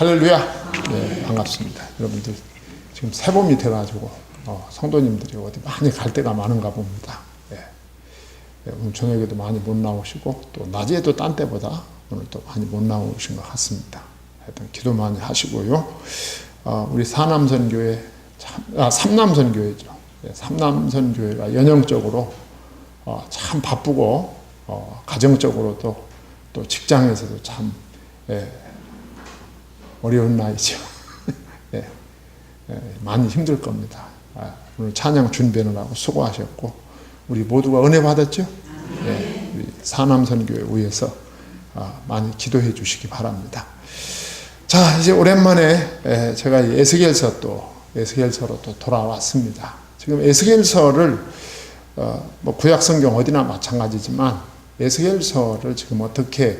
할렐루야. 네, 반갑습니다. 여러분들 지금 새봄이 돼가지고 성도님들이 어디 많이 갈 데가 많은가 봅니다. 네. 네, 오늘 저녁에도 많이 못 나오시고 또 낮에도 딴 때보다 오늘 또 많이 못 나오신 것 같습니다. 하여튼 기도 많이 하시고요. 우리 사남선교회, 삼남선교회죠. 네, 삼남선교회가 연영적으로 참 바쁘고 가정적으로도 또 직장에서도 참 어려운 나이죠. 네, 많이 힘들 겁니다. 오늘 찬양 준비하느라고 수고하셨고 우리 모두가 은혜 받았죠? 네, 우리 사남선교회 위해서 많이 기도해 주시기 바랍니다. 자, 이제 오랜만에 제가 에스겔서로 또 돌아왔습니다. 지금 에스겔서를 뭐 구약성경 어디나 마찬가지지만 에스겔서를 지금 어떻게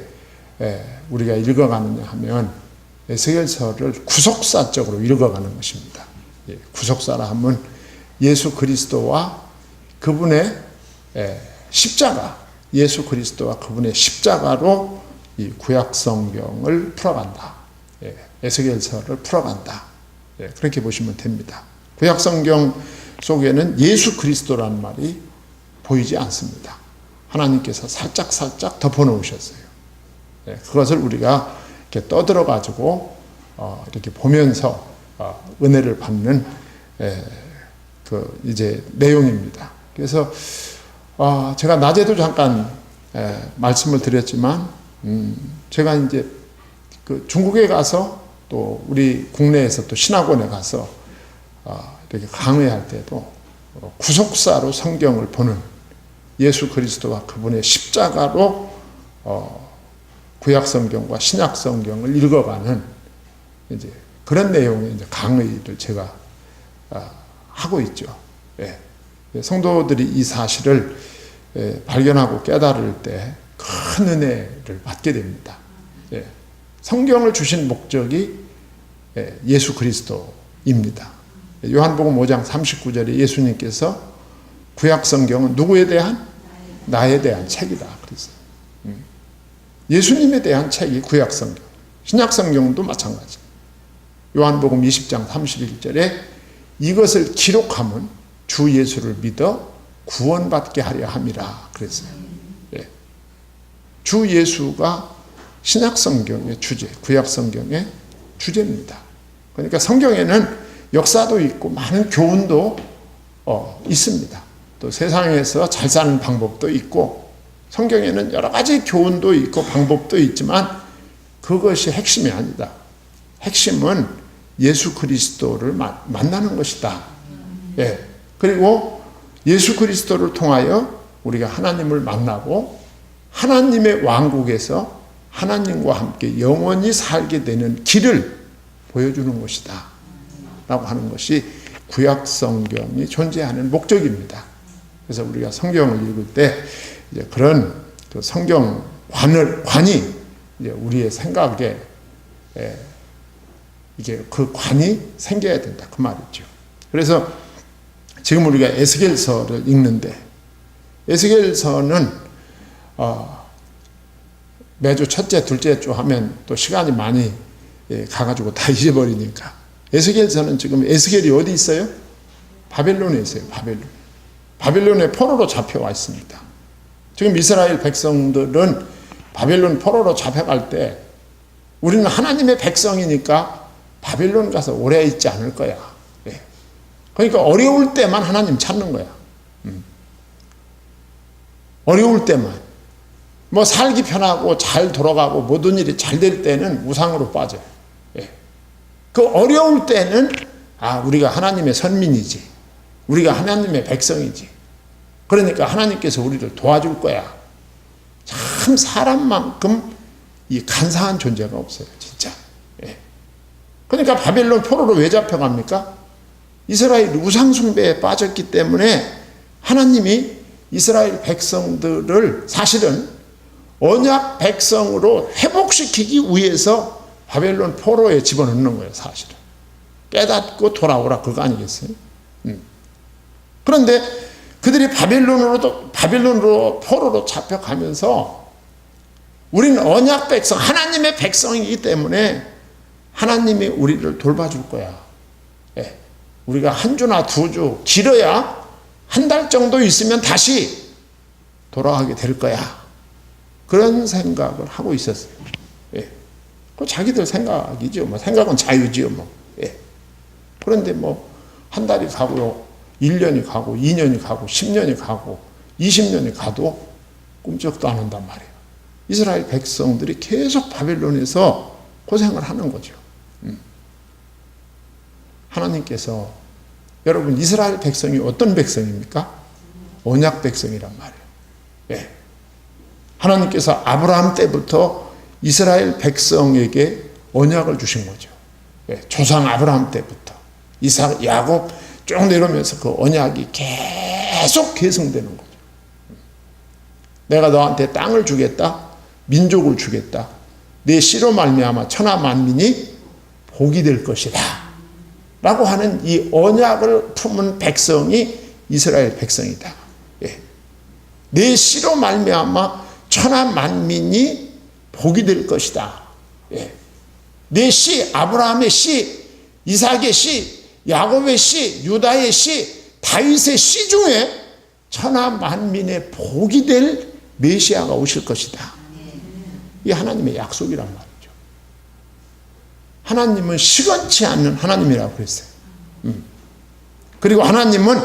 우리가 읽어가느냐 하면 에스겔서를 구속사적으로 읽어가는 것입니다. 구속사라 하면 예수 그리스도와 그분의 십자가, 예수 그리스도와 그분의 십자가로 이 구약성경을 풀어간다. 에스겔서를 풀어간다. 그렇게 보시면 됩니다. 구약성경 속에는 예수 그리스도라는 말이 보이지 않습니다. 하나님께서 살짝 덮어놓으셨어요. 그것을 우리가 이렇게 떠들어가지고 이렇게 보면서 은혜를 받는 이제 내용입니다. 그래서 제가 낮에도 잠깐 말씀을 드렸지만 제가 이제 그 중국에 가서 또 우리 국내에서 또 신학원에 가서 이렇게 강의할 때도 구속사로 성경을 보는 예수 그리스도와 그분의 십자가로 구약성경과 신약성경을 읽어가는 이제 그런 내용의 이제 강의를 제가 하고 있죠. 성도들이 이 사실을 발견하고 깨달을 때 큰 은혜를 받게 됩니다. 성경을 주신 목적이 예수 그리스도입니다. 요한복음 5장 39절에 예수님께서 구약성경은 누구에 대한? 나에 대한 책이다 그랬어요. 예수님에 대한 책이 구약성경, 신약성경도 마찬가지. 요한복음 20장 31절에 이것을 기록하면 주 예수를 믿어 구원받게 하려 함이라 그랬어요. 주 예수가 신약성경의 주제, 구약성경의 주제입니다. 그러니까 성경에는 역사도 있고 많은 교훈도 있습니다. 또 세상에서 잘 사는 방법도 있고 성경에는 여러 가지 교훈도 있고 방법도 있지만 그것이 핵심이 아니다. 핵심은 예수 그리스도를 만나는 것이다. 그리고 예수 그리스도를 통하여 우리가 하나님을 만나고 하나님의 왕국에서 하나님과 함께 영원히 살게 되는 길을 보여주는 것이다 라고 하는 것이 구약성경이 존재하는 목적입니다. 그래서 우리가 성경을 읽을 때 이제 그런 그 성경관이 이제 우리의 생각에 이게 그 관이 생겨야 된다 그 말이죠. 그래서 지금 우리가 에스겔서를 읽는데 에스겔서는 매주 첫째, 둘째 주 하면 또 시간이 많이 가가지고 다 잊어버리니까 에스겔서는 지금 에스겔이 어디 있어요? 바벨론에 있어요. 바벨론에 포로로 잡혀와 있습니다. 지금 이스라엘 백성들은 바벨론 포로로 잡혀갈 때 우리는 하나님의 백성이니까 바벨론 가서 오래 있지 않을 거야. 그러니까 어려울 때만 하나님 찾는 거야. 어려울 때만. 뭐 살기 편하고 잘 돌아가고 모든 일이 잘 될 때는 우상으로 빠져요. 그 어려울 때는 우리가 하나님의 선민이지. 우리가 하나님의 백성이지. 그러니까 하나님께서 우리를 도와줄 거야. 참 사람만큼 이 간사한 존재가 없어요. 진짜. 그러니까 바벨론 포로로 왜 잡혀갑니까? 이스라엘 우상 숭배에 빠졌기 때문에 하나님이 이스라엘 백성들을 사실은 언약 백성으로 회복시키기 위해서 바벨론 포로에 집어넣는 거예요. 사실은. 깨닫고 돌아오라 그거 아니겠어요? 그런데 그들이 바벨론으로 포로로 잡혀가면서 우리는 언약 백성, 하나님의 백성이기 때문에 하나님이 우리를 돌봐줄 거야. 예. 우리가 한 주나 두 주, 길어야 한 달 정도 있으면 다시 돌아가게 될 거야. 그런 생각을 하고 있었어요. 예. 그 자기들 생각이죠. 뭐 생각은 자유지요. 뭐. 예. 그런데 뭐 한 달이 가고요, 1년이 가고, 2년이 가고, 10년이 가고, 20년이 가도 꿈쩍도 안 한단 말이에요. 이스라엘 백성들이 계속 바벨론에서 고생을 하는 거죠. 하나님께서, 여러분, 이스라엘 백성이 어떤 백성입니까? 언약 백성이란 말이에요. 예. 하나님께서 아브라함 때부터 이스라엘 백성에게 언약을 주신 거죠. 예. 조상 아브라함 때부터 이삭, 야곱 쭉 내려오면서 그 언약이 계속 계승되는 거죠. 내가 너한테 땅을 주겠다, 민족을 주겠다, 내 씨로 말미암아 천하 만민이 복이 될 것이다 라고 하는 이 언약을 품은 백성이 이스라엘 백성이다. 예. 내 씨로 말미암아 천하 만민이 복이 될 것이다. 예. 내 씨, 아브라함의 씨, 이삭의 씨, 야곱의 씨, 유다의 씨, 다윗의 씨 중에 천하 만민의 복이 될 메시아가 오실 것이다. 이게 하나님의 약속이란 말이죠. 하나님은 시건치 않는 하나님이라고 그랬어요. 그리고 하나님은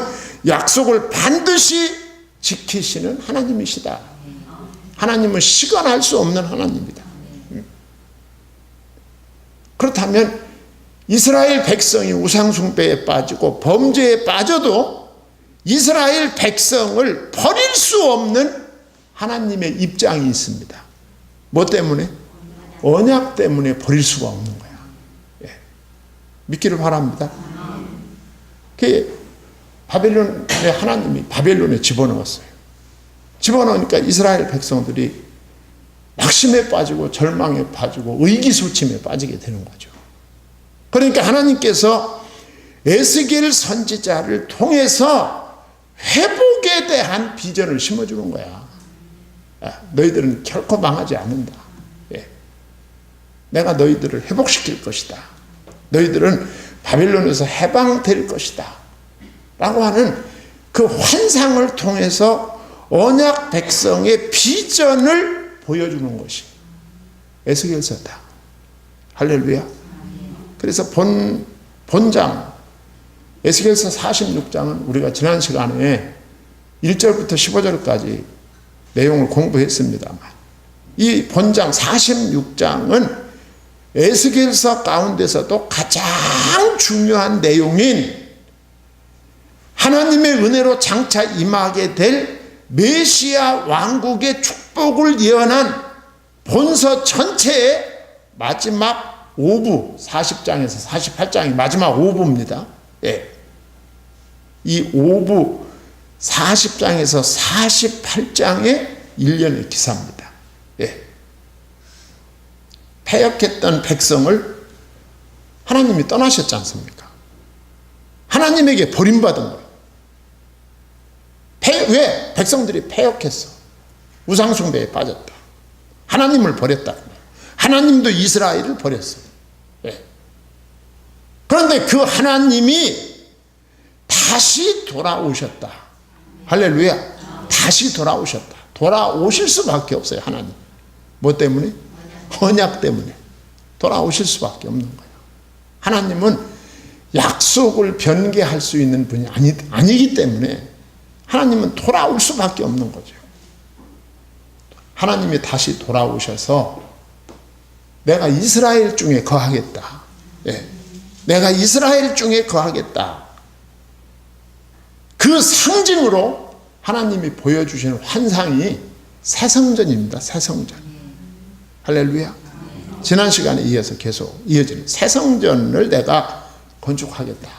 약속을 반드시 지키시는 하나님이시다. 하나님은 시건할 수 없는 하나님이다. 그렇다면 이스라엘 백성이 우상숭배에 빠지고 범죄에 빠져도 이스라엘 백성을 버릴 수 없는 하나님의 입장이 있습니다. 뭐 때문에? 언약 때문에 버릴 수가 없는 거야. 예. 믿기를 바랍니다. 그 바벨론의 하나님이 바벨론에 집어넣었어요. 집어넣으니까 이스라엘 백성들이 낙심에 빠지고 절망에 빠지고 의기소침에 빠지게 되는 거죠. 그러니까 하나님께서 에스겔 선지자를 통해서 회복에 대한 비전을 심어주는 거야. 너희들은 결코 망하지 않는다. 예. 내가 너희들을 회복시킬 것이다. 너희들은 바벨론에서 해방될 것이다. 라고 하는 그 환상을 통해서 언약 백성의 비전을 보여주는 것이 에스겔서다. 할렐루야. 그래서 본장 에스겔서 46장은 우리가 지난 시간에 1절부터 15절까지 내용을 공부했습니다만, 이 본장 46장은 에스겔서 가운데서도 가장 중요한 내용인 하나님의 은혜로 장차 임하게 될 메시아 왕국의 축복을 예언한 본서 전체의 마지막 5부, 40장에서 48장이 마지막 5부입니다. 예. 이 5부 40장에서 48장의 일련의 기사입니다. 예. 패역했던 백성을 하나님이 떠나셨지 않습니까? 하나님에게 버림받은 거예요. 왜? 백성들이 패역했어. 우상숭배에 빠졌다. 하나님을 버렸다. 하나님도 이스라엘을 버렸어요. 예. 그런데 그 하나님이 다시 돌아오셨다. 할렐루야. 다시 돌아오셨다. 돌아오실 수밖에 없어요. 하나님. 뭐 때문에? 언약 때문에 돌아오실 수밖에 없는 거예요. 하나님은 약속을 변개할 수 있는 분이 아니기 때문에 하나님은 돌아올 수밖에 없는 거죠. 하나님이 다시 돌아오셔서 내가 이스라엘 중에 거하겠다. 예. 내가 이스라엘 중에 거하겠다. 그 상징으로 하나님이 보여주시는 환상이 새성전입니다. 새성전. 할렐루야. 지난 시간에 이어서 계속 이어지는 새성전을 내가 건축하겠다.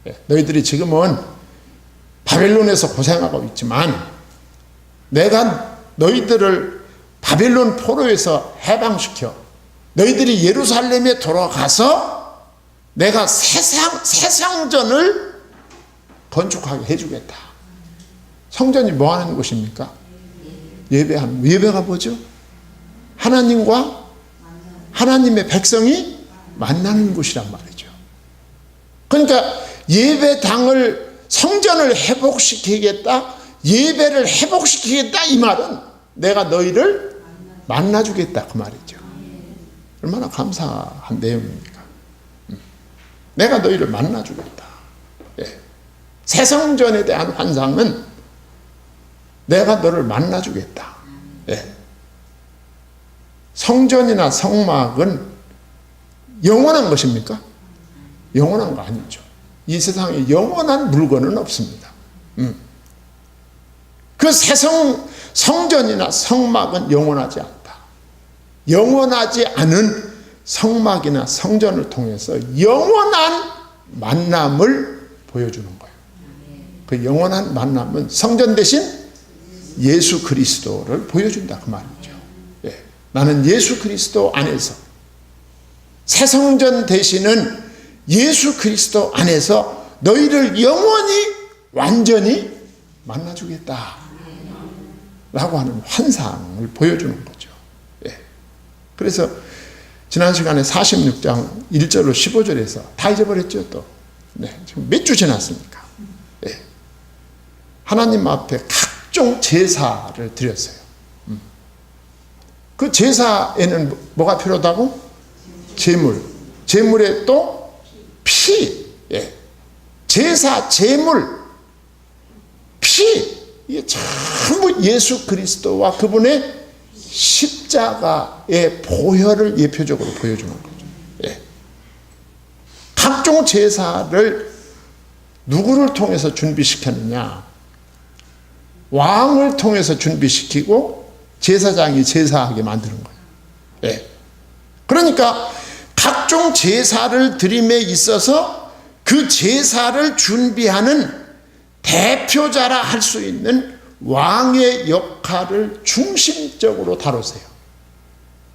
예. 너희들이 지금은 바벨론에서 고생하고 있지만 내가 너희들을 바벨론 포로에서 해방시켜 너희들이 예루살렘에 돌아가서 내가 새성전을 건축하게 해주겠다. 성전이 뭐 하는 곳입니까? 예배하는. 예배가 뭐죠? 하나님과 하나님의 백성이 만나는 곳이란 말이죠. 그러니까 예배당을, 성전을 회복시키겠다, 예배를 회복시키겠다, 이 말은 내가 너희를 만나주겠다, 그 말이죠. 얼마나 감사한 내용입니까? 내가 너희를 만나주겠다. 예. 새 성전에 대한 환상은 내가 너를 만나주겠다. 예. 성전이나 성막은 영원한 것입니까? 영원한 거 아니죠. 이 세상에 영원한 물건은 없습니다. 그 새 성전이나 성막은 영원하지 않다. 영원하지 않은 성막이나 성전을 통해서 영원한 만남을 보여주는 거예요. 그 영원한 만남은 성전 대신 예수 그리스도를 보여준다, 그 말이죠. 예. 나는 예수 그리스도 안에서, 새 성전 되시는 예수 그리스도 안에서 너희를 영원히 완전히 만나주겠다 라고 하는 환상을 보여주는 거죠. 예. 그래서 지난 시간에 46장 1절로 15절에서 다 잊어버렸죠, 또. 네. 지금 몇 주 지났습니까? 예. 하나님 앞에 각종 제사를 드렸어요. 그 제사에는 뭐가 필요하다고? 제물. 제물에 또 피. 예. 제사, 제물, 피. 이게 전부 예수 그리스도와 그분의 십자가의 보혈을 예표적으로 보여주는 거죠. 예. 각종 제사를 누구를 통해서 준비시켰느냐? 왕을 통해서 준비시키고 제사장이 제사하게 만드는 거예요. 예. 그러니까 각종 제사를 드림에 있어서 그 제사를 준비하는 대표자라 할 수 있는 왕의 역할을 중심적으로 다루세요.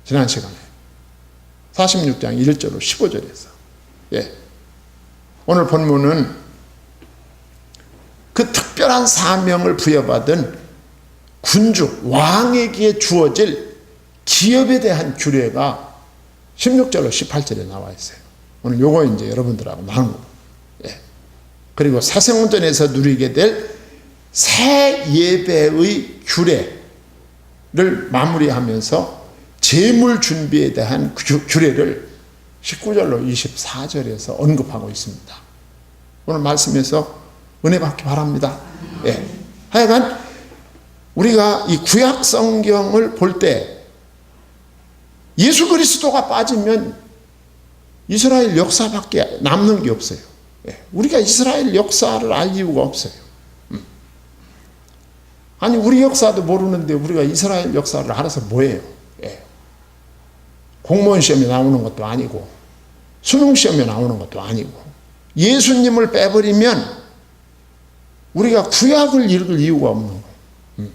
지난 시간에 46장 1절로 15절에서. 예. 오늘 본문은 그 특별한 사명을 부여받은 군주, 왕에게 주어질 기업에 대한 규례가 16절로 18절에 나와 있어요. 오늘 요거 이제 여러분들하고 나누고, 예. 그리고 새 성전에서 누리게 될 새 예배의 규례를 마무리하면서 제물 준비에 대한 규례를 19절로 24절에서 언급하고 있습니다. 오늘 말씀에서 은혜 받기 바랍니다. 예. 하여간 우리가 이 구약 성경을 볼 때 예수 그리스도가 빠지면 이스라엘 역사밖에 남는 게 없어요. 예. 우리가 이스라엘 역사를 알 이유가 없어요. 아니, 우리 역사도 모르는데 우리가 이스라엘 역사를 알아서 뭐예요? 예. 공무원 시험에 나오는 것도 아니고 수능 시험에 나오는 것도 아니고 예수님을 빼버리면 우리가 구약을 읽을 이유가 없는 거예요.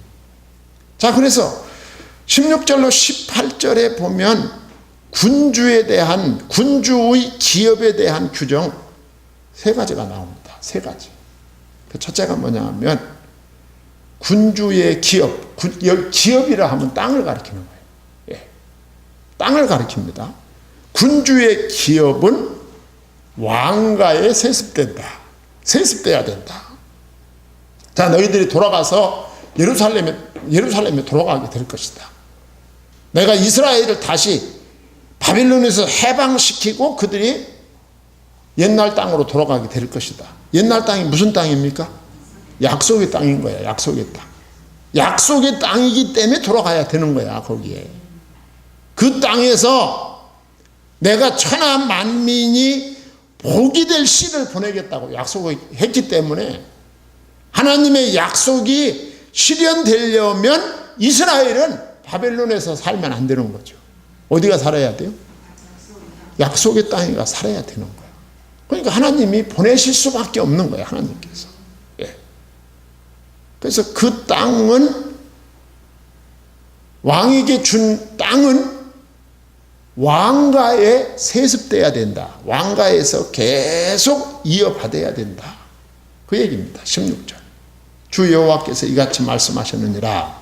자, 그래서 16절로 18절에 보면 군주에 대한, 군주의 기업에 대한 규정 세 가지가 나옵니다. 세 가지. 그 첫째가 뭐냐 하면 군주의 기업, 기업이라 하면 땅을 가리키는 거예요. 예. 땅을 가리킵니다. 군주의 기업은 왕가에 세습된다. 세습돼야 된다. 자, 너희들이 돌아가서 예루살렘에 돌아가게 될 것이다. 내가 이스라엘을 다시 바빌론에서 해방시키고 그들이 옛날 땅으로 돌아가게 될 것이다. 옛날 땅이 무슨 땅입니까? 약속의 땅인 거야. 약속의 땅. 약속의 땅이기 때문에 돌아가야 되는 거야, 거기에. 그 땅에서 내가 천하 만민이 복이 될 씨를 보내겠다고 약속을 했기 때문에 하나님의 약속이 실현되려면 이스라엘은 바벨론에서 살면 안 되는 거죠. 어디가 살아야 돼요? 약속의 땅에 가 살아야 되는 거야. 그러니까 하나님이 보내실 수밖에 없는 거야, 하나님께서. 예. 그래서 그 땅은, 왕에게 준 땅은 왕가에 세습돼야 된다. 왕가에서 계속 이어받아야 된다. 그 얘기입니다. 16절. 주 여호와께서 이같이 말씀하셨느니라.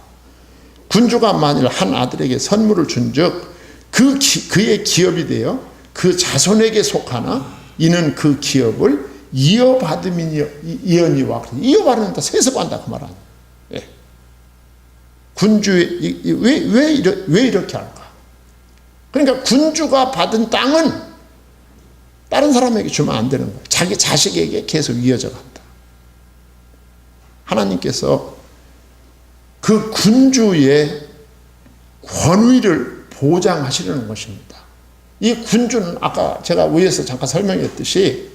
군주가 만일 한 아들에게 선물을 준즉 그의 기업이 되어 그 자손에게 속하나 이는 그 기업을 이어받음이니와. 이어받는다, 세습한다 그 말 아니에요. 예. 군주의 왜 이렇게 할까? 그러니까 군주가 받은 땅은 다른 사람에게 주면 안 되는 거예요. 자기 자식에게 계속 이어져 간다. 하나님께서 그 군주의 권위를 보장하시려는 것입니다. 이 군주는 아까 제가 위에서 잠깐 설명했듯이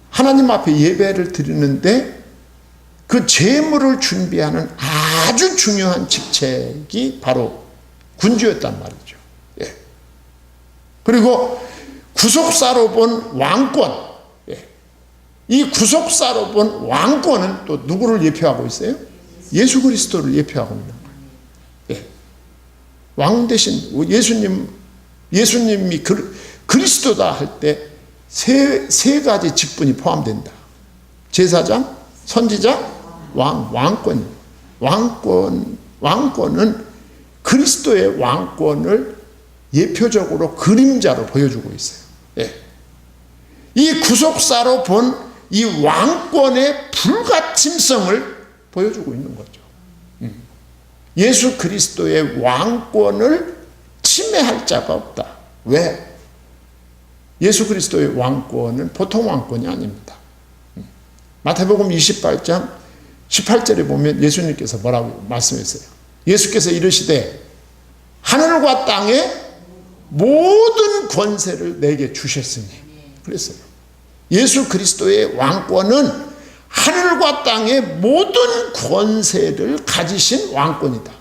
하나님 앞에 예배를 드리는데 그 제물을 준비하는 아주 중요한 직책이 바로 군주였단 말이죠. 예. 그리고 구속사로 본 왕권, 예. 이 구속사로 본 왕권은 또 누구를 예표하고 있어요? 예수 그리스도를 예표하고 있는 거예요. 예. 왕 대신 예수님이 그리스도다 할 때 세 가지 직분이 포함된다. 제사장, 선지자, 왕권. 왕권은 그리스도의 왕권을 예표적으로 그림자로 보여주고 있어요. 예. 이 구속사로 본 이 왕권의 불가침성을 보여주고 있는 거죠. 예수 그리스도의 왕권을 침해할 자가 없다. 왜? 예수 그리스도의 왕권은 보통 왕권이 아닙니다. 마태복음 28장 18절에 보면 예수님께서 뭐라고 말씀했어요? 예수께서 이르시되 하늘과 땅의 모든 권세를 내게 주셨으니 그랬어요. 예수 그리스도의 왕권은 하늘과 땅의 모든 권세를 가지신 왕권이다.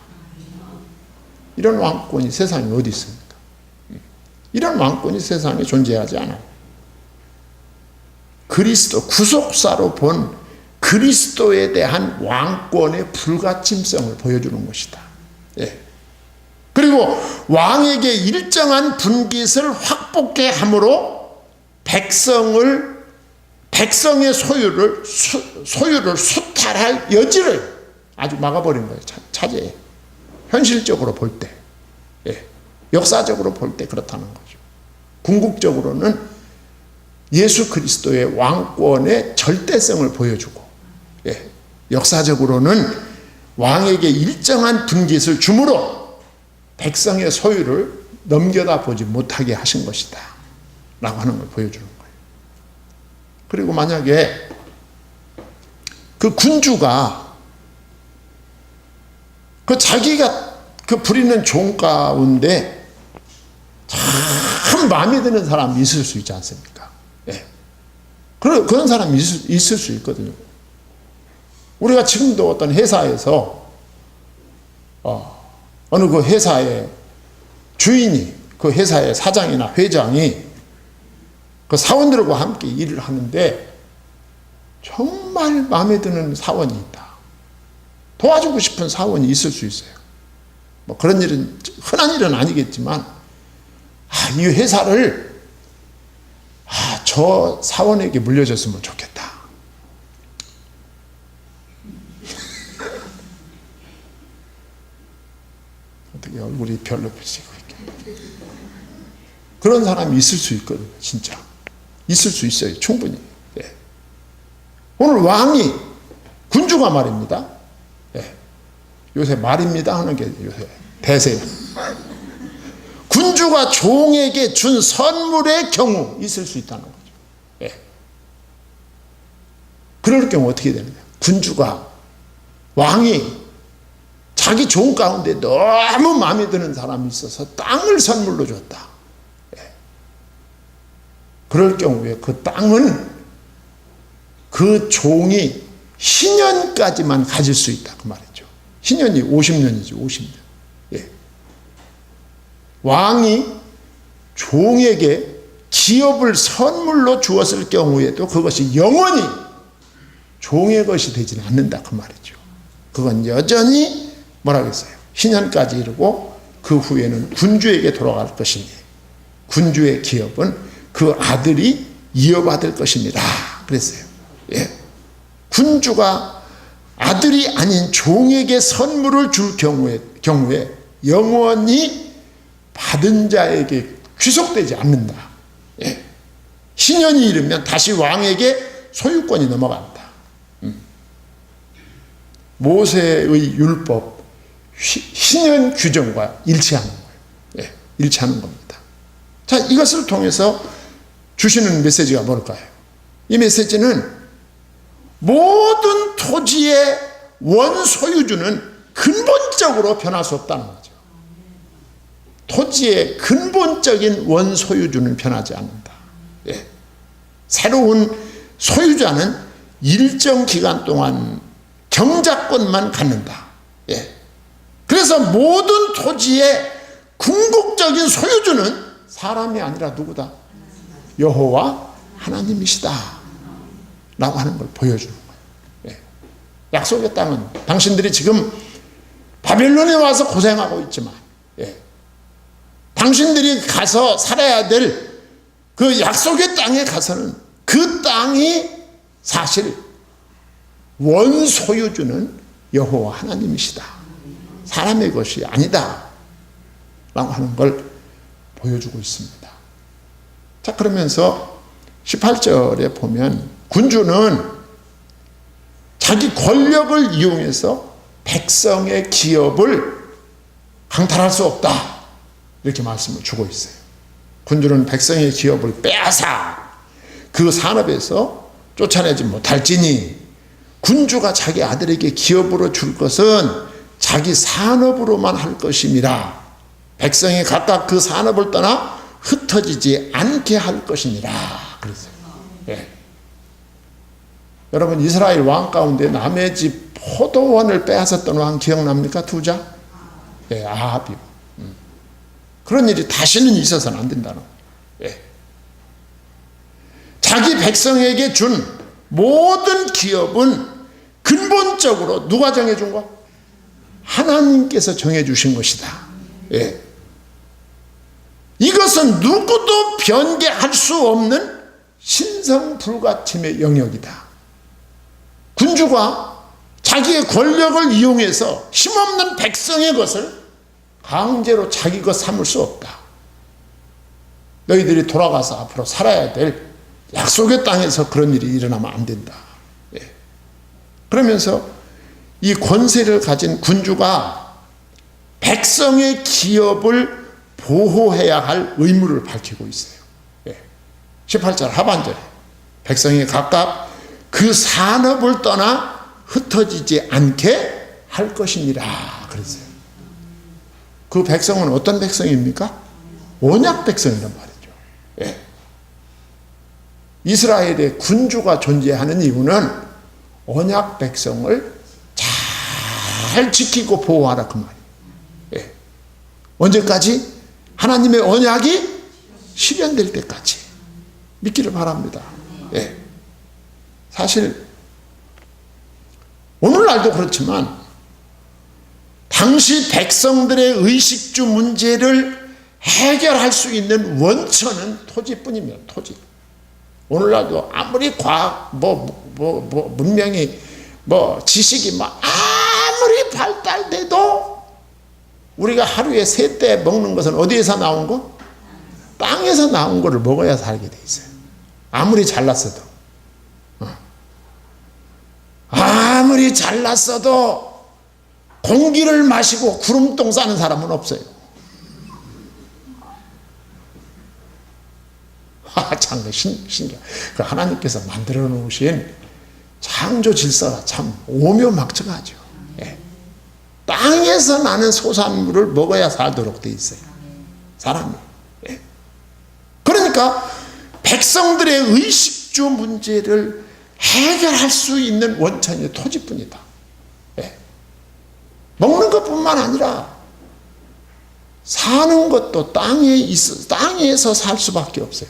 이런 왕권이 세상에 어디 있습니까? 이런 왕권이 세상에 존재하지 않아요. 그리스도, 구속사로 본 그리스도에 대한 왕권의 불가침성을 보여주는 것이다. 예. 그리고 왕에게 일정한 분깃을 확복해 함으로 백성의 소유를 수탈할 여지를 아주 막아버린 거예요. 차제에. 현실적으로 볼 때. 예. 역사적으로 볼 때 그렇다는 거죠. 궁극적으로는 예수 그리스도의 왕권의 절대성을 보여주고, 예, 역사적으로는 왕에게 일정한 분깃을 주므로 백성의 소유를 넘겨다 보지 못하게 하신 것이다 라고 하는 걸 보여주는 거예요. 그리고 만약에 그 군주가 그 자기가 그 부리는 종 가운데 참 마음에 드는 사람이 있을 수 있지 않습니까? 예. 그런 사람이 있을 수 있거든요. 우리가 지금도 어떤 회사에서 어느 그 회사의 주인이, 그 회사의 사장이나 회장이 그 사원들과 함께 일을 하는데 정말 마음에 드는 사원이 있다. 도와주고 싶은 사원이 있을 수 있어요. 뭐 그런 일은 흔한 일은 아니겠지만, 이 회사를 저 사원에게 물려줬으면 좋겠다. 어떻게 얼굴이 별로 비치고 있게. 그런 사람이 있을 수 있거든요. 진짜 있을 수 있어요. 충분히. 예. 오늘 왕이, 군주가 말입니다. 예. 요새 말입니다 하는 게 요새 대세예요. 군주가 종에게 준 선물의 경우 있을 수 있다는 거죠. 예. 그럴 경우 어떻게 되느냐? 군주가, 왕이 자기 종 가운데 너무 마음에 드는 사람이 있어서 땅을 선물로 줬다. 예. 그럴 경우에 그 땅은 그 종이 희년까지만 가질 수 있다. 그 말이죠. 희년이 50년이죠. 50년. 예. 왕이 종에게 기업을 선물로 주었을 경우에도 그것이 영원히 종의 것이 되지는 않는다. 그 말이죠. 그건 여전히 뭐라고 했어요? 희년까지 이르고 그 후에는 군주에게 돌아갈 것이니 군주의 기업은 그 아들이 이어받을 것입니다. 그랬어요. 예. 군주가 아들이 아닌 종에게 선물을 줄 경우에 영원히 받은 자에게 귀속되지 않는다. 예. 신년이 이르면 다시 왕에게 소유권이 넘어간다. 모세의 율법, 신년 규정과 일치하는 거예요. 예. 일치하는 겁니다. 자, 이것을 통해서 주시는 메시지가 뭘까요? 이 메시지는 모든 토지의 원소유주는 근본적으로 변할 수 없다는 거죠. 토지의 근본적인 원소유주는 변하지 않는다. 예. 새로운 소유자는 일정 기간 동안 경작권만 갖는다. 예. 그래서 모든 토지의 궁극적인 소유주는 사람이 아니라 누구다? 여호와 하나님이시다 라고 하는 걸 보여주는 거예요. 예. 약속의 땅은 당신들이 지금 바벨론에 와서 고생하고 있지만, 예. 당신들이 가서 살아야 될 그 약속의 땅에 가서는 그 땅이 사실 원소유주는 여호와 하나님이시다. 사람의 것이 아니다 라고 하는 걸 보여주고 있습니다. 자, 그러면서 18절에 보면 군주는 자기 권력을 이용해서 백성의 기업을 강탈할 수 없다 이렇게 말씀을 주고 있어요. 군주는 백성의 기업을 빼앗아 그 산업에서 쫓아내지 못할지니 군주가 자기 아들에게 기업으로 줄 것은 자기 산업으로만 할 것임이라. 백성이 각각 그 산업을 떠나 흩어지지 않게 할 것이니라 그랬어요. 예. 여러분, 이스라엘 왕 가운데 남의 집 포도원을 빼앗았던 왕 기억납니까? 두자? 예, 아합이요. 그런 일이 다시는 있어서는 안 된다는 거예요. 예. 자기 백성에게 준 모든 기업은 근본적으로 누가 정해준 거야? 하나님께서 정해주신 것이다. 예. 이것은 누구도 변개할 수 없는 신성불가침의 영역이다. 군주가 자기의 권력을 이용해서 힘없는 백성의 것을 강제로 자기 것 삼을 수 없다. 너희들이 돌아가서 앞으로 살아야 될 약속의 땅에서 그런 일이 일어나면 안 된다. 예. 그러면서 이 권세를 가진 군주가 백성의 기업을 보호해야 할 의무를 밝히고 있어요. 예. 18절 하반절에 백성이 각각 그 산업을 떠나 흩어지지 않게 할 것이니라 그랬어요. 그 백성은 어떤 백성입니까? 언약 백성이란 말이죠. 예. 이스라엘의 군주가 존재하는 이유는 언약 백성을 잘 지키고 보호하라 그 말이에요. 예. 언제까지? 하나님의 언약이 실현될 때까지 믿기를 바랍니다. 예. 사실 오늘날도 그렇지만 당시 백성들의 의식주 문제를 해결할 수 있는 원천은 토지뿐입니다. 토지. 오늘날도 아무리 과학, 문명이, 지식이 아무리 발달돼도 우리가 하루에 3때 먹는 것은 어디에서 나온 거? 땅에서 나온 거를 먹어야 살게 돼 있어요. 아무리 잘났어도. 아무리 잘났어도 공기를 마시고 구름똥 싸는 사람은 없어요. 참 신기해. 그 하나님께서 만들어 놓으신 창조 질서가 참 오묘막측하죠. 예. 땅에서 나는 소산물을 먹어야 살도록 돼 있어요. 사람이. 예. 그러니까 백성들의 의식주 문제를 해결할 수 있는 원천이 토지뿐이다. 예. 먹는 것뿐만 아니라 사는 것도 땅에서 살 수밖에 없어요.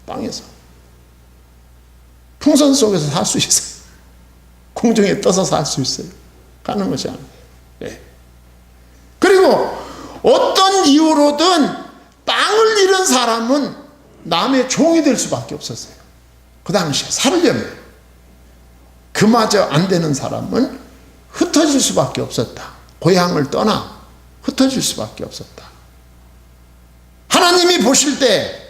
땅에서. 풍선 속에서 살 수 있어요. 공중에 떠서 살 수 있어요. 가는 것이 아니에요. 예. 그리고 어떤 이유로든 땅을 잃은 사람은 남의 종이 될 수밖에 없었어요. 그 당시에 살려면. 그마저 안 되는 사람은 흩어질 수밖에 없었다. 고향을 떠나 흩어질 수밖에 없었다. 하나님이 보실 때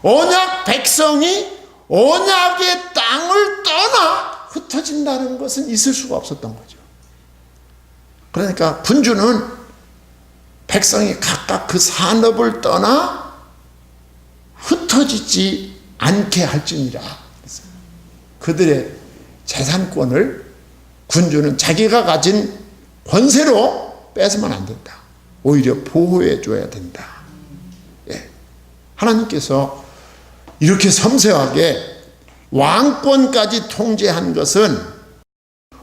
언약 백성이 언약의 땅을 떠나 흩어진다는 것은 있을 수가 없었던 거죠. 그러니까 군주는 백성이 각각 그 산업을 떠나 흩어지지 않게 할지니라. 그들의 재산권을 군주는 자기가 가진 권세로 뺏으면 안 된다. 오히려 보호해 줘야 된다. 예. 하나님께서 이렇게 섬세하게 왕권까지 통제한 것은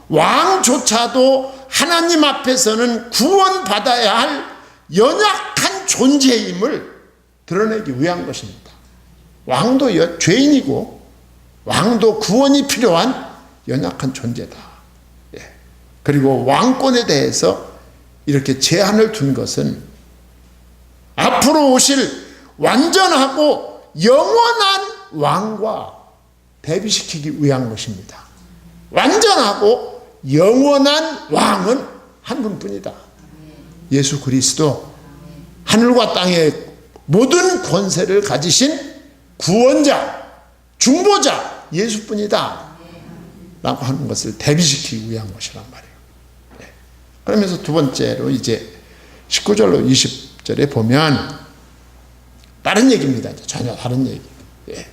왕조차도 하나님 앞에서는 구원받아야 할 연약한 존재임을 드러내기 위한 것입니다. 왕도 죄인이고 왕도 구원이 필요한 연약한 존재다. 예. 그리고 왕권에 대해서 이렇게 제한을 둔 것은 앞으로 오실 완전하고 영원한 왕과 대비시키기 위한 것입니다. 완전하고 영원한 왕은 한 분뿐이다. 예수 그리스도, 하늘과 땅의 모든 권세를 가지신 구원자, 중보자 예수뿐이다 라고 하는 것을 대비시키기 위한 것이란 말이에요. 그러면서 두 번째로 이제 19절로 20절에 보면 다른 얘기입니다. 전혀 다른 얘기. 예.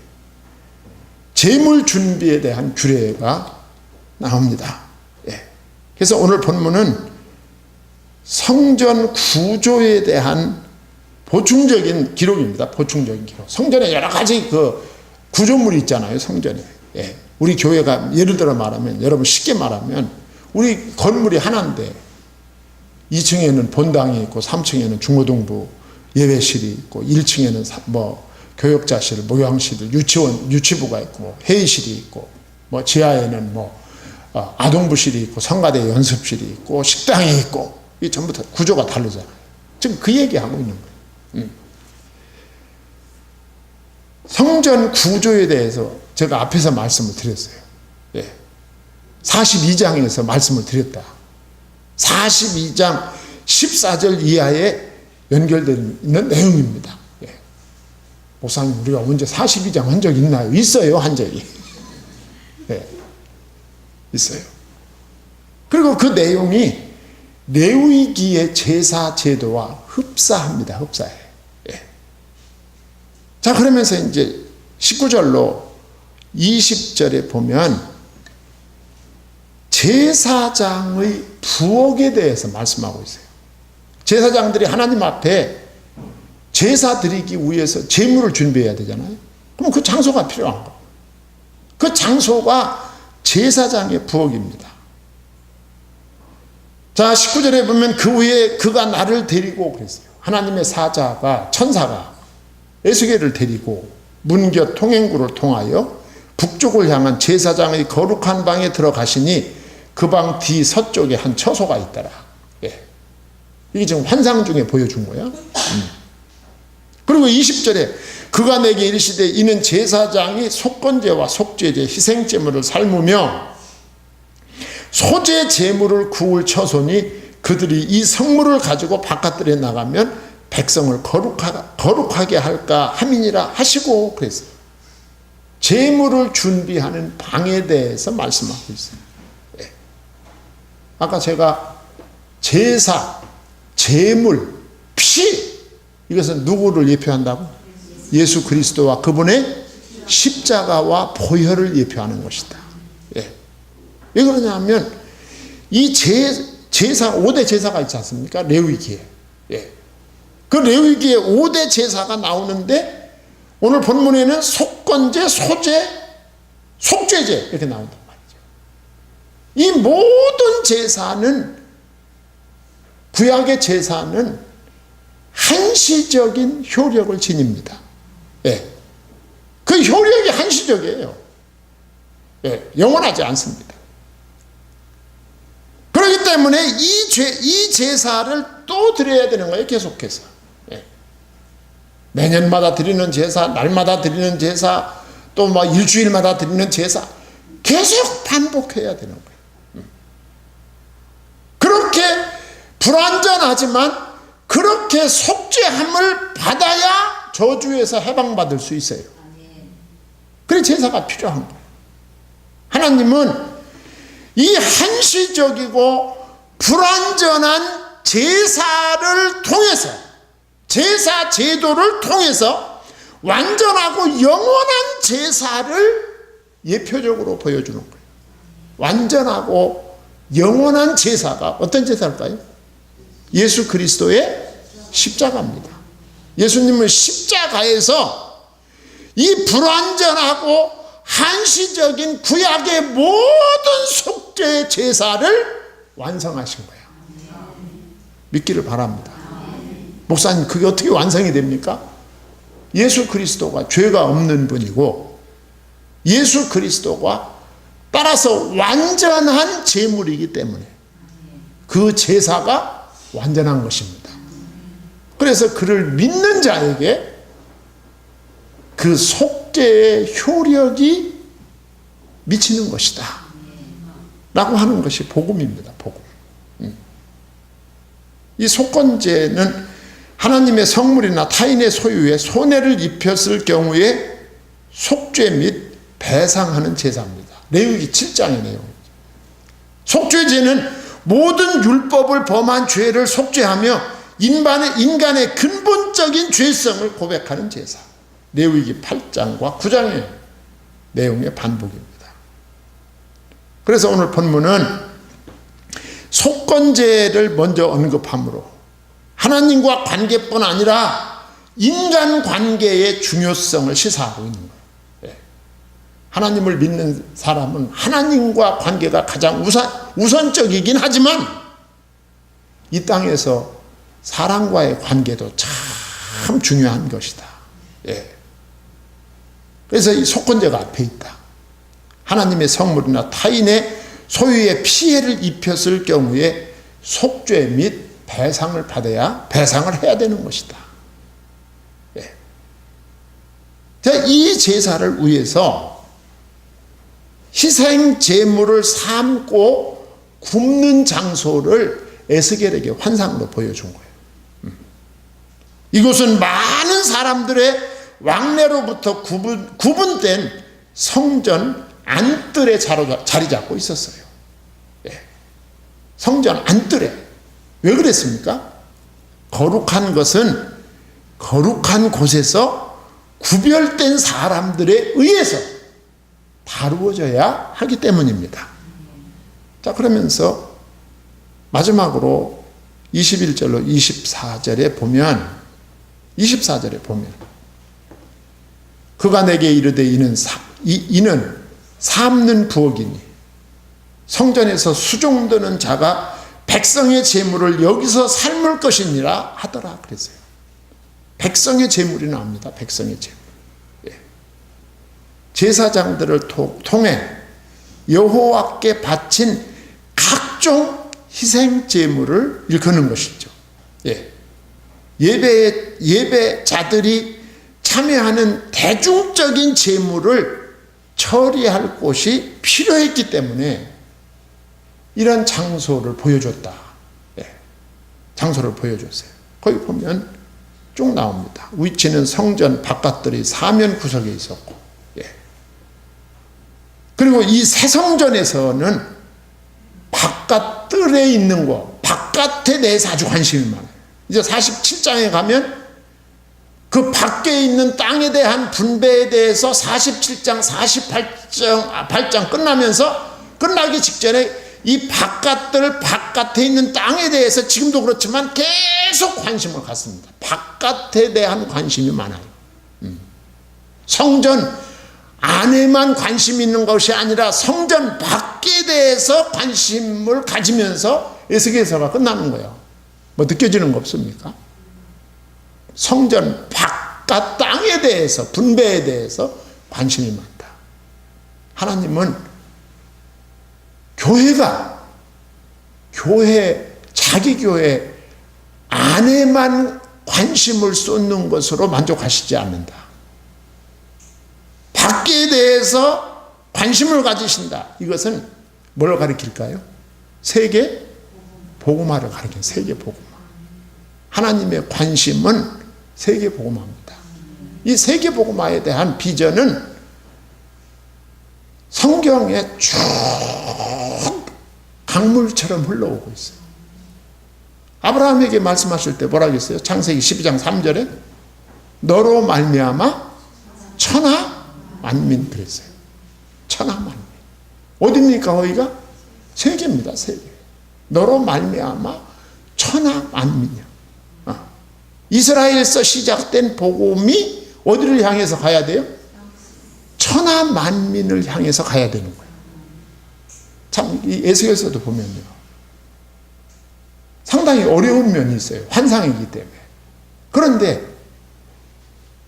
재물 준비에 대한 규례가 나옵니다. 예. 그래서 오늘 본문은 성전 구조에 대한 보충적인 기록입니다. 보충적인 기록. 성전에 여러 가지 그 구조물이 있잖아요. 성전에. 예. 우리 교회가 예를 들어 말하면, 여러분 쉽게 말하면 우리 건물이 하나인데 2층에는 본당이 있고 3층에는 중고등부 예배실이 있고 1층에는 뭐 교역자실, 목욕실, 유치원, 유치부가 있고 회의실이 있고 뭐 지하에는 뭐 아동부실이 있고 성가대 연습실이 있고 식당이 있고 이 전부 다 구조가 다르잖아요. 지금 그 얘기하고 있는 거예요. 성전 구조에 대해서 제가 앞에서 말씀을 드렸어요. 예. 42장에서 말씀을 드렸다. 42장 14절 이하에 연결되어 있는 내용입니다. 예. 목사님, 우리가 언제 42장 한 적 있나요? 있어요, 한 적이. 예. 있어요. 그리고 그 내용이 레위기의 제사 제도와 흡사합니다. 흡사해. 예. 자, 그러면서 이제 19절로 20절에 보면 제사장의 부엌에 대해서 말씀하고 있어요. 제사장들이 하나님 앞에 제사 드리기 위해서 제물을 준비해야 되잖아요. 그럼 그 장소가 필요한 거. 그 장소가 제사장의 부엌입니다. 자, 19절에 보면 그 후에 그가 나를 데리고 그랬어요. 하나님의 사자가, 천사가 에스겔을 데리고 문곁 통행구를 통하여 북쪽을 향한 제사장의 거룩한 방에 들어가시니 그 방 뒤 서쪽에 한 처소가 있더라. 예. 이게 지금 환상 중에 보여준 거야. 그리고 20절에 그가 내게 이르시되 이는 제사장이 속건제와 속죄제 희생제물을 삶으며 소재 제물을 구울 처소니 그들이 이 성물을 가지고 바깥들에 나가면 백성을 거룩하게 할까 함이니라 하시고 그랬어요. 제물을 준비하는 방에 대해서 말씀하고 있어요. 예. 아까 제가 제사, 제물, 피, 이것은 누구를 예표한다고? 예수 그리스도와 그분의 십자가와 보혈을 예표하는 것이다. 예. 왜 그러냐면 이 제사 5대 제사가 있지 않습니까? 레위기에. 예. 그 레위기에 5대 제사가 나오는데 오늘 본문에는 속건제, 소제, 속죄제 이렇게 나온단 말이죠. 이 모든 제사는, 구약의 제사는 한시적인 효력을 지닙니다. 예. 그 효력이 한시적이에요. 예. 영원하지 않습니다. 그렇기 때문에 이 제사를 또 드려야 되는 거예요. 계속해서. 예. 매년마다 드리는 제사, 날마다 드리는 제사, 또 막 일주일마다 드리는 제사 계속 반복해야 되는 거예요. 그렇게 불완전하지만 그렇게 속죄함을 받아야 저주에서 해방받을 수 있어요. 그래 제사가 필요한 거예요. 하나님은 이 한시적이고 불완전한 제사를 통해서, 제사 제도를 통해서 완전하고 영원한 제사를 예표적으로 보여주는 거예요. 완전하고 영원한 제사가 어떤 제사일까요? 예수 그리스도의 십자가입니다. 예수님은 십자가에서 이 불완전하고 한시적인 구약의 모든 속죄의 제사를 완성하신 거예요. 믿기를 바랍니다. 목사님, 그게 어떻게 완성이 됩니까? 예수 그리스도가 죄가 없는 분이고 예수 그리스도가 따라서 완전한 제물이기 때문에 그 제사가 완전한 것입니다. 그래서 그를 믿는 자에게 그 속죄의 효력이 미치는 것이다 라고 하는 것이 복음입니다. 복음. 이 속건제는 하나님의 성물이나 타인의 소유에 손해를 입혔을 경우에 속죄 및 배상하는 제사입니다. 레위기 7장의 내용이죠. 속죄제는 모든 율법을 범한 죄를 속죄하며 인간의 근본적인 죄성을 고백하는 제사. 레위기 8장과 9장의 내용의 반복입니다. 그래서 오늘 본문은 속건제를 먼저 언급함으로 하나님과 관계뿐 아니라 인간 관계의 중요성을 시사하고 있는 거예요. 하나님을 믿는 사람은 하나님과 관계가 가장 우선적이긴 하지만 이 땅에서 사람과의 관계도 참 중요한 것이다. 그래서 이 속건제가 앞에 있다. 하나님의 성물이나 타인의 소유에 피해를 입혔을 경우에 속죄 및 배상을 받아야 배상을 해야 되는 것이다. 이 제사를 위해서 희생 제물을 삶고 굽는 장소를 에스겔에게 환상으로 보여준 거예요. 이곳은 많은 사람들의 왕래로부터 구분된 성전 안뜰에 자리 잡고 있었어요. 성전 안뜰에. 왜 그랬습니까? 거룩한 것은 거룩한 곳에서 구별된 사람들에 의해서 다루어져야 하기 때문입니다. 자, 그러면서 마지막으로 21절로 24절에 보면 그가 내게 이르되 이는 삶는 부엌이니 성전에서 수종드는 자가 백성의 제물을 여기서 삶을 것이니라 하더라 그랬어요. 백성의 제물이 나옵니다. 백성의 제물. 제사장들을 통해 여호와께 바친 각종 희생 제물을 일컫는 것이죠. 예배자들이 참여하는 대중적인 제물을 처리할 곳이 필요했기 때문에 이런 장소를 보여줬다. 장소를 보여줬어요. 거기 보면 쭉 나옵니다. 위치는 성전 바깥들이 사면 구석에 있었고, 그리고 이 새성전에서는 바깥들에 있는 거, 바깥에 대해서 아주 관심이 많아요. 이제 47장에 가면 그 밖에 있는 땅에 대한 분배에 대해서 47장, 48장 끝나기 직전에 이 바깥에 있는 땅에 대해서 지금도 그렇지만 계속 관심을 갖습니다. 바깥에 대한 관심이 많아요. 성전 안에만 관심 있는 것이 아니라 성전 밖에 대해서 관심을 가지면서 에스겔서가 끝나는 거예요. 뭐 느껴지는 거 없습니까? 성전 바깥 땅에 대해서, 분배에 대해서 관심이 많다. 하나님은 자기 교회 안에만 관심을 쏟는 것으로 만족하시지 않는다. 밖에 대해서 관심을 가지신다. 이것은 뭘 가리킬까요? 세계 복음화를 가리킨 세계 복음화. 하나님의 관심은 세계복음화입니다. 이 세계복음화에 대한 비전은 성경에 쭉 강물처럼 흘러오고 있어요. 아브라함에게 말씀하실 때 뭐라고 했어요? 창세기 12장 3절에 너로 말미암아 천하 만민 그랬어요. 천하 만민. 어디입니까 거기가? 세계입니다. 세계. 너로 말미암아 천하 만민이야. 이스라엘에서 시작된 복음이 어디를 향해서 가야 돼요? 천하 만민을 향해서 가야 되는 거예요. 참, 이 에스겔서도 보면요. 상당히 어려운 면이 있어요. 환상이기 때문에. 그런데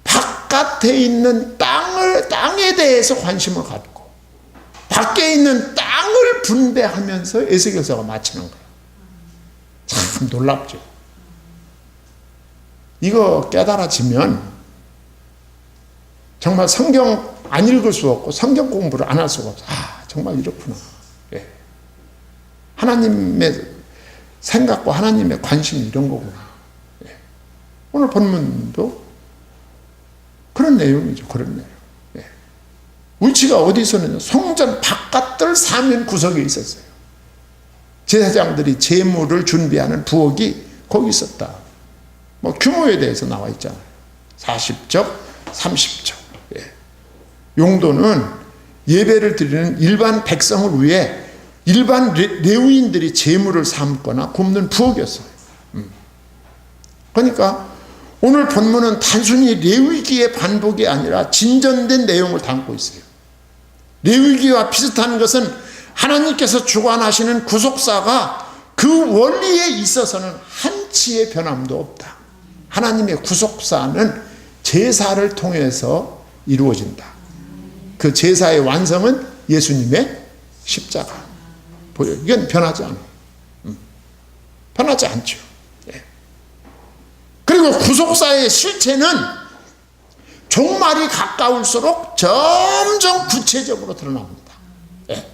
바깥에 있는 땅에 대해서 관심을 갖고 밖에 있는 땅을 분배하면서 에스겔서가 마치는 거예요. 참 놀랍죠. 이거 깨달아지면 정말 성경 안 읽을 수 없고 성경 공부를 안 할 수가 없어. 아, 정말 이렇구나. 예. 하나님의 생각과 하나님의 관심이 이런 거구나. 예. 오늘 본문도 그런 내용이죠. 그런 내용. 예. 위치가 어디 있었느냐? 성전 바깥들 사면 구석에 있었어요. 제사장들이 제물을 준비하는 부엌이 거기 있었다. 뭐 규모에 대해서 나와 있잖아요. 40적, 30적. 예. 용도는 예배를 드리는 일반 백성을 위해 일반 레위인들이 제물을 삶거나 굽는 부엌이었어요. 그러니까 오늘 본문은 단순히 레위기의 반복이 아니라 진전된 내용을 담고 있어요. 레위기와 비슷한 것은 하나님께서 주관하시는 구속사가 그 원리에 있어서는 한치의 변함도 없다. 하나님의 구속사는 제사를 통해서 이루어진다. 그 제사의 완성은 예수님의 십자가. 보여요. 이건 변하지 않아요. 변하지 않죠. 예. 그리고 구속사의 실체는 종말이 가까울수록 점점 구체적으로 드러납니다. 예.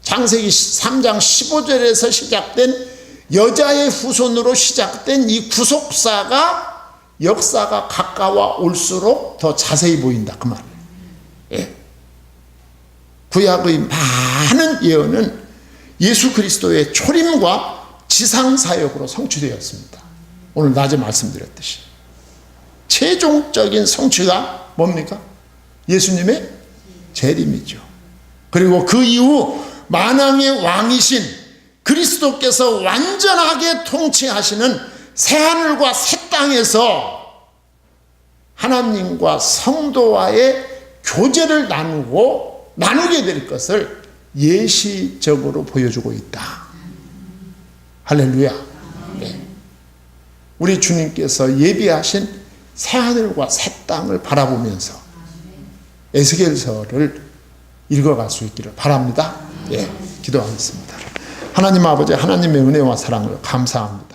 창세기 3장 15절에서 시작된 여자의 후손으로 시작된 이 구속사가 역사가 가까워 올수록 더 자세히 보인다. 그 말이에요. 예. 구약의 많은 예언은 예수 그리스도의 초림과 지상사역으로 성취되었습니다. 오늘 낮에 말씀드렸듯이. 최종적인 성취가 뭡니까? 예수님의 재림이죠. 그리고 그 이후 만왕의 왕이신 그리스도께서 완전하게 통치하시는 새하늘과 새 땅에서 하나님과 성도와의 교제를 나누게 될 것을 예시적으로 보여주고 있다. 할렐루야. 네. 우리 주님께서 예비하신 새하늘과 새 땅을 바라보면서 에스겔서를 읽어갈 수 있기를 바랍니다. 예, 기도하겠습니다. 하나님 아버지, 하나님의 은혜와 사랑을 감사합니다.